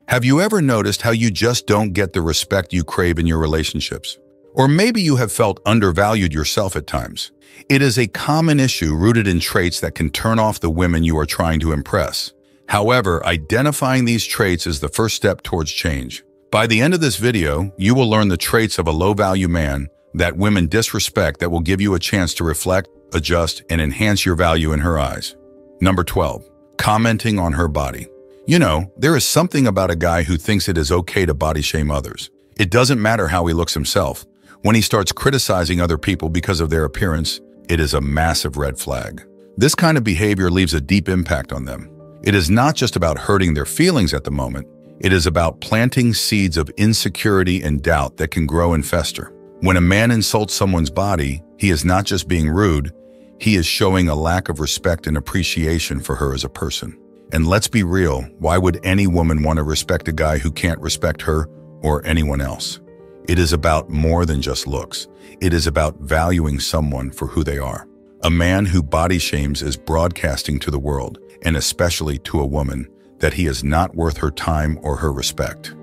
Have you ever noticed how you just don't get the respect you crave in your relationships? Or maybe you have felt undervalued yourself at times. It is a common issue rooted in traits that can turn off the women you are trying to impress. However, identifying these traits is the first step towards change. By the end of this video, you will learn the traits of a low-value man that women disrespect that will give you a chance to reflect, adjust, and enhance your value in her eyes. Number 12. Commenting on her body. You know, there is something about a guy who thinks it is okay to body shame others. It doesn't matter how he looks himself. When he starts criticizing other people because of their appearance, it is a massive red flag. This kind of behavior leaves a deep impact on them. It is not just about hurting their feelings at the moment. It is about planting seeds of insecurity and doubt that can grow and fester. When a man insults someone's body, he is not just being rude, he is showing a lack of respect and appreciation for her as a person. And let's be real, why would any woman want to respect a guy who can't respect her or anyone else? It is about more than just looks. It is about valuing someone for who they are. A man who body shames is broadcasting to the world, and especially to a woman, that he is not worth her time or her respect.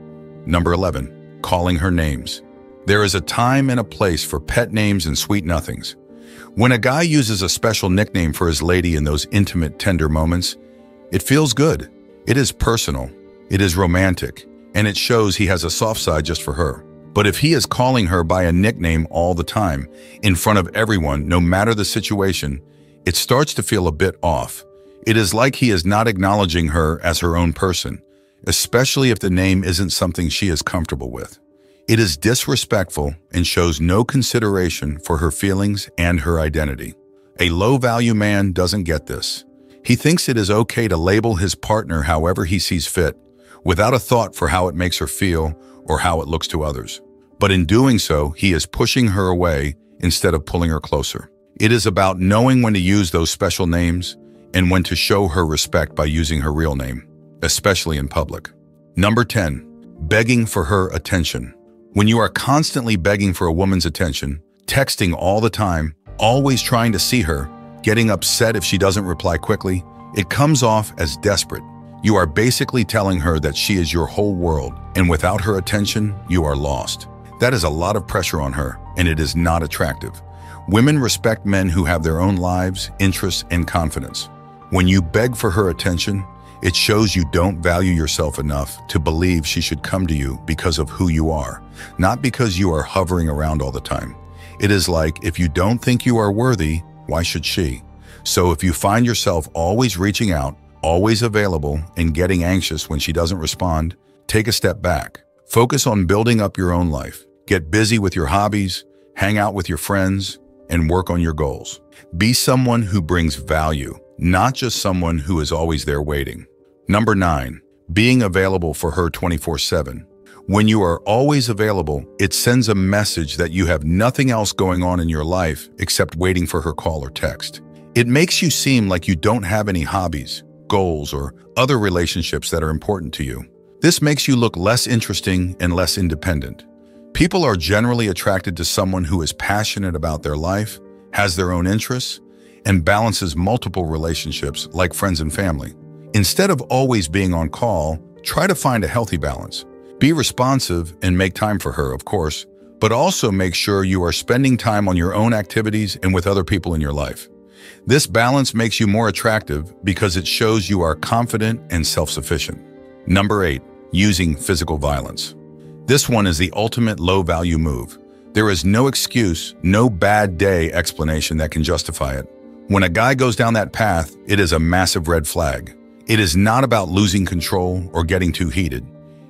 Number 11. Calling her names. There is a time and a place for pet names and sweet nothings. When a guy uses a special nickname for his lady in those intimate, tender moments, it feels good. It is personal. It is romantic. And it shows he has a soft side just for her. But if he is calling her by a nickname all the time, in front of everyone, no matter the situation, it starts to feel a bit off. It is like he is not acknowledging her as her own person, especially if the name isn't something she is comfortable with. It is disrespectful and shows no consideration for her feelings and her identity. A low-value man doesn't get this. He thinks it is okay to label his partner however he sees fit, without a thought for how it makes her feel or how it looks to others. But in doing so, he is pushing her away instead of pulling her closer. It is about knowing when to use those special names and when to show her respect by using her real name, especially in public. Number 10. Begging for her attention. When you are constantly begging for a woman's attention, texting all the time, always trying to see her, getting upset if she doesn't reply quickly, it comes off as desperate. You are basically telling her that she is your whole world, and without her attention, you are lost. That is a lot of pressure on her, and it is not attractive. Women respect men who have their own lives, interests, and confidence. When you beg for her attention, it shows you don't value yourself enough to believe she should come to you because of who you are, not because you are hovering around all the time. It is like, if you don't think you are worthy, why should she? So if you find yourself always reaching out, always available, and getting anxious when she doesn't respond, take a step back. Focus on building up your own life. Get busy with your hobbies, hang out with your friends, and work on your goals. Be someone who brings value, not just someone who is always there waiting. Number 9. Being available for her 24/7. When you are always available, it sends a message that you have nothing else going on in your life except waiting for her call or text. It makes you seem like you don't have any hobbies, goals, or other relationships that are important to you. This makes you look less interesting and less independent. People are generally attracted to someone who is passionate about their life, has their own interests, and balances multiple relationships like friends and family. Instead of always being on call, try to find a healthy balance. Be responsive and make time for her, of course, but also make sure you are spending time on your own activities and with other people in your life. This balance makes you more attractive because it shows you are confident and self-sufficient. Number 8. Using physical violence. This one is the ultimate low-value move. There is no excuse, no bad day explanation that can justify it. When a guy goes down that path, it is a massive red flag. It is not about losing control or getting too heated.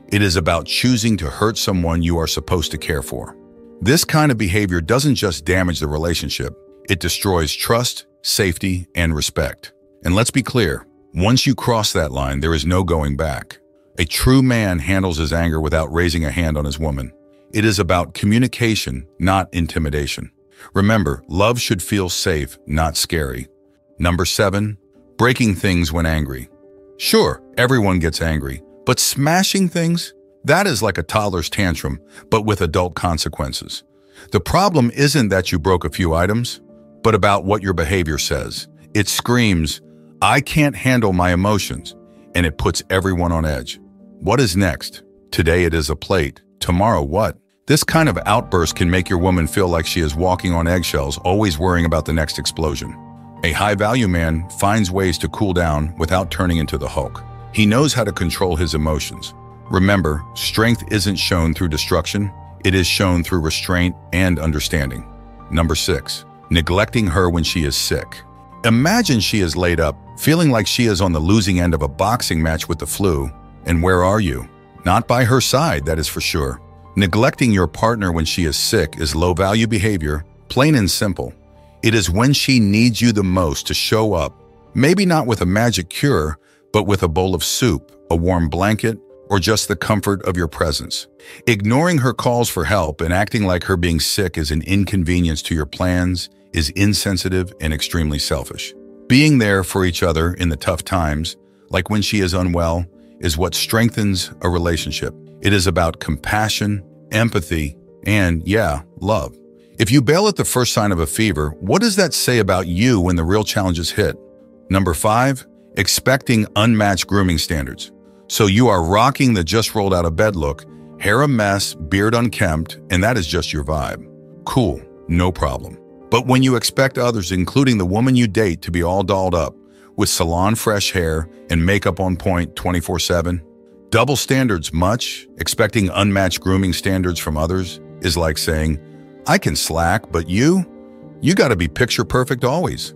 It is about choosing to hurt someone you are supposed to care for. This kind of behavior doesn't just damage the relationship, it destroys trust, safety, and respect. And let's be clear, once you cross that line, there is no going back. A true man handles his anger without raising a hand on his woman. It is about communication, not intimidation. Remember, love should feel safe, not scary. Number 7. Breaking things when angry. Sure, everyone gets angry, but smashing things? That is like a toddler's tantrum, but with adult consequences. The problem isn't that you broke a few items, but about what your behavior says. It screams, "I can't handle my emotions," and it puts everyone on edge. What is next? Today it is a plate. Tomorrow what? This kind of outburst can make your woman feel like she is walking on eggshells, always worrying about the next explosion. A high-value man finds ways to cool down without turning into the Hulk. He knows how to control his emotions. Remember, strength isn't shown through destruction, it is shown through restraint and understanding. Number 6. Neglecting her when she is sick. Imagine she is laid up, feeling like she is on the losing end of a boxing match with the flu. And where are you? Not by her side, that is for sure. Neglecting your partner when she is sick is low-value behavior, plain and simple. It is when she needs you the most to show up, maybe not with a magic cure, but with a bowl of soup, a warm blanket, or just the comfort of your presence. Ignoring her calls for help and acting like her being sick is an inconvenience to your plans is insensitive and extremely selfish. Being there for each other in the tough times, like when she is unwell, is what strengthens a relationship. It is about compassion, empathy, and, love. If you bail at the first sign of a fever, what does that say about you when the real challenges hit? Number 5, expecting unmatched grooming standards. So you are rocking the just rolled out of bed look, hair a mess, beard unkempt, and that is just your vibe. Cool, no problem. But when you expect others, including the woman you date, to be all dolled up, with salon fresh hair and makeup on point 24/7, double standards much, expecting unmatched grooming standards from others is like saying, I can slack, but you gotta be picture perfect always.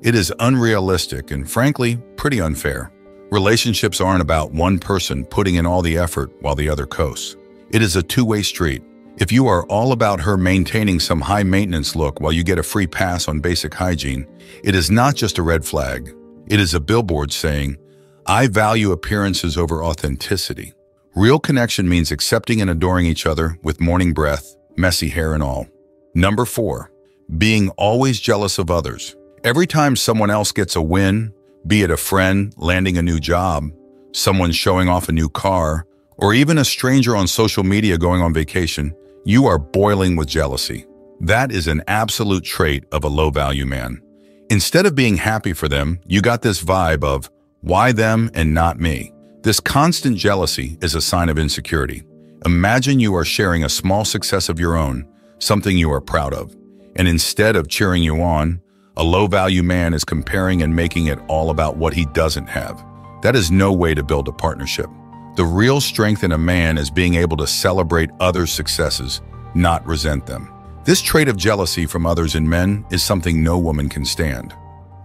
It is unrealistic and frankly, pretty unfair. Relationships aren't about one person putting in all the effort while the other coasts. It is a two-way street. If you are all about her maintaining some high-maintenance look while you get a free pass on basic hygiene, it is not just a red flag. It is a billboard saying, I value appearances over authenticity. Real connection means accepting and adoring each other with morning breath, messy hair and all. Number 4, being always jealous of others. Every time someone else gets a win, be it a friend landing a new job, someone showing off a new car, or even a stranger on social media going on vacation, you are boiling with jealousy. That is an absolute trait of a low-value man. Instead of being happy for them, you got this vibe of, why them and not me? This constant jealousy is a sign of insecurity. Imagine you are sharing a small success of your own, something you are proud of, and instead of cheering you on, a low-value man is comparing and making it all about what he doesn't have. That is no way to build a partnership. The real strength in a man is being able to celebrate others' successes, not resent them. This trait of jealousy from others in men is something no woman can stand.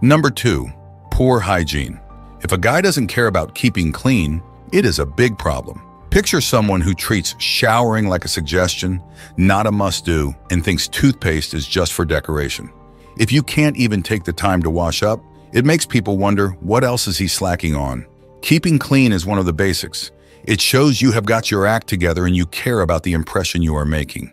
Number 2, poor hygiene. If a guy doesn't care about keeping clean, it is a big problem. Picture someone who treats showering like a suggestion, not a must-do, and thinks toothpaste is just for decoration. If you can't even take the time to wash up, it makes people wonder, what else is he slacking on? Keeping clean is one of the basics. It shows you have got your act together and you care about the impression you are making.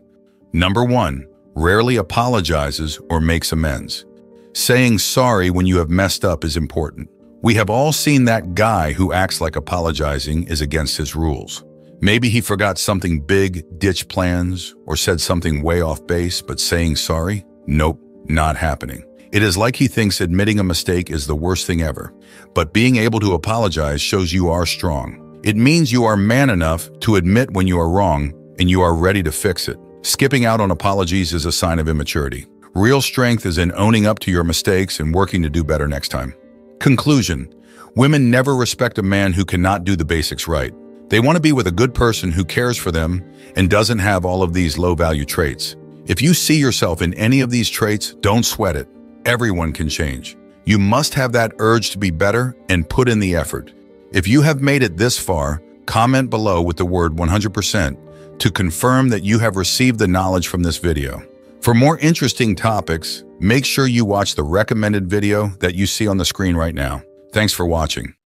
Number 1, rarely apologizes or makes amends. Saying sorry when you have messed up is important. We have all seen that guy who acts like apologizing is against his rules. Maybe he forgot something big, ditched plans, or said something way off base, but saying sorry? Nope, not happening. It is like he thinks admitting a mistake is the worst thing ever. But being able to apologize shows you are strong. It means you are man enough to admit when you are wrong and you are ready to fix it. Skipping out on apologies is a sign of immaturity. Real strength is in owning up to your mistakes and working to do better next time. Conclusion: women never respect a man who cannot do the basics right. They want to be with a good person who cares for them and doesn't have all of these low-value traits. If you see yourself in any of these traits, don't sweat it. Everyone can change. You must have that urge to be better and put in the effort. If you have made it this far, comment below with the word 100% to confirm that you have received the knowledge from this video. For more interesting topics, make sure you watch the recommended video that you see on the screen right now. Thanks for watching.